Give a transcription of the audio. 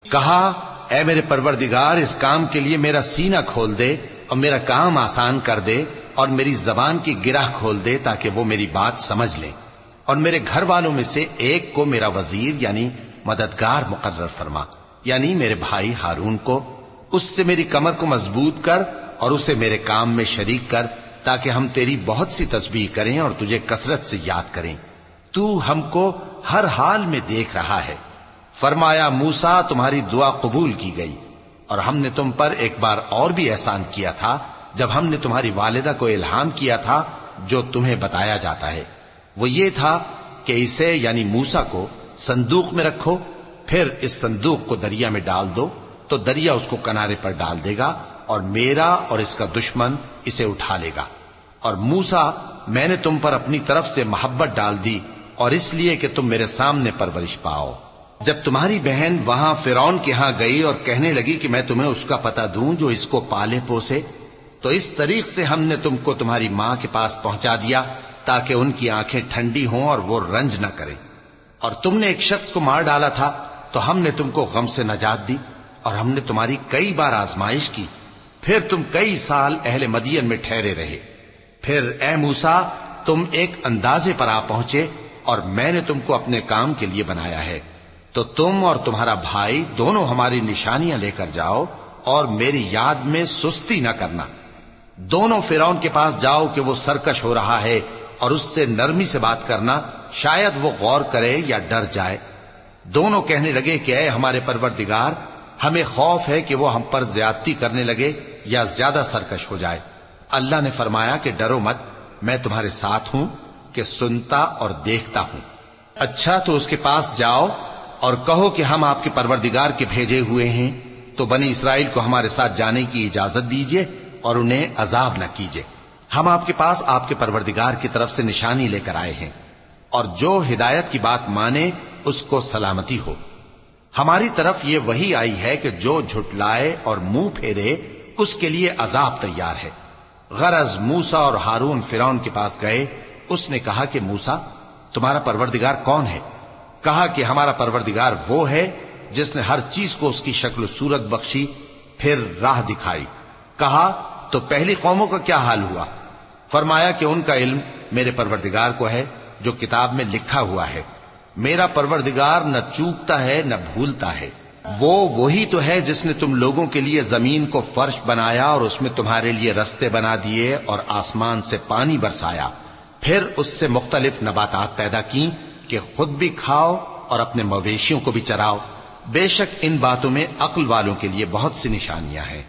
کہا اے میرے پروردگار، اس کام کے لیے میرا سینہ کھول دے اور میرا کام آسان کر دے اور میری زبان کی گرہ کھول دے تاکہ وہ میری بات سمجھ لیں، اور میرے گھر والوں میں سے ایک کو میرا وزیر یعنی مددگار مقرر فرما، یعنی میرے بھائی ہارون کو، اس سے میری کمر کو مضبوط کر اور اسے میرے کام میں شریک کر تاکہ ہم تیری بہت سی تسبیح کریں اور تجھے کثرت سے یاد کریں، تو ہم کو ہر حال میں دیکھ رہا ہے۔ فرمایا موسیٰ تمہاری دعا قبول کی گئی، اور ہم نے تم پر ایک بار اور بھی احسان کیا تھا جب ہم نے تمہاری والدہ کو الہام کیا تھا جو تمہیں بتایا جاتا ہے، وہ یہ تھا کہ اسے یعنی موسیٰ کو صندوق میں رکھو، پھر اس صندوق کو دریا میں ڈال دو تو دریا اس کو کنارے پر ڈال دے گا اور میرا اور اس کا دشمن اسے اٹھا لے گا۔ اور موسیٰ میں نے تم پر اپنی طرف سے محبت ڈال دی اور اس لیے کہ تم میرے سامنے پرورش پاؤ۔ جب تمہاری بہن وہاں فرعون کے ہاں گئی اور کہنے لگی کہ میں تمہیں اس کا پتہ دوں جو اس کو پالے پوسے، تو اس طریق سے ہم نے تم کو تمہاری ماں کے پاس پہنچا دیا تاکہ ان کی آنکھیں ٹھنڈی ہوں اور وہ رنج نہ کریں۔ اور تم نے ایک شخص کو مار ڈالا تھا تو ہم نے تم کو غم سے نجات دی، اور ہم نے تمہاری کئی بار آزمائش کی، پھر تم کئی سال اہل مدین میں ٹھہرے رہے۔ پھر اے موسیٰ تم ایک اندازے پر آ پہنچے اور میں نے تم کو اپنے کام کے لیے بنایا ہے، تو تم اور تمہارا بھائی دونوں ہماری نشانیاں لے کر جاؤ اور میری یاد میں سستی نہ کرنا۔ دونوں فرعون کے پاس جاؤ کہ وہ سرکش ہو رہا ہے، اور اس سے نرمی سے بات کرنا، شاید وہ غور کرے یا ڈر جائے۔ دونوں کہنے لگے کہ اے ہمارے پروردگار، ہمیں خوف ہے کہ وہ ہم پر زیادتی کرنے لگے یا زیادہ سرکش ہو جائے۔ اللہ نے فرمایا کہ ڈرو مت، میں تمہارے ساتھ ہوں کہ سنتا اور دیکھتا ہوں۔ اچھا تو اس کے پاس جاؤ اور کہو کہ ہم آپ کے پروردگار کے بھیجے ہوئے ہیں، تو بنی اسرائیل کو ہمارے ساتھ جانے کی اجازت دیجیے اور انہیں عذاب نہ کیجیے۔ ہم آپ کے پاس آپ کے پروردگار کی طرف سے نشانی لے کر آئے ہیں، اور جو ہدایت کی بات مانے اس کو سلامتی ہو۔ ہماری طرف یہ وحی آئی ہے کہ جو جھٹلائے اور منہ پھیرے اس کے لیے عذاب تیار ہے۔ غرض موسیٰ اور ہارون فرعون کے پاس گئے، اس نے کہا کہ موسیٰ تمہارا پروردگار کون ہے؟ کہا کہ ہمارا پروردگار وہ ہے جس نے ہر چیز کو اس کی شکل و صورت بخشی، پھر راہ دکھائی۔ کہا تو پہلی قوموں کا کیا حال ہوا؟ فرمایا کہ ان کا علم میرے پروردگار کو ہے جو کتاب میں لکھا ہوا ہے۔ میرا پروردگار نہ چوکتا ہے نہ بھولتا ہے۔ وہ وہی تو ہے جس نے تم لوگوں کے لیے زمین کو فرش بنایا اور اس میں تمہارے لیے رستے بنا دیے اور آسمان سے پانی برسایا، پھر اس سے مختلف نباتات پیدا کی کہ خود بھی کھاؤ اور اپنے مویشیوں کو بھی چراؤ۔ بے شک ان باتوں میں عقل والوں کے لیے بہت سی نشانیاں ہیں۔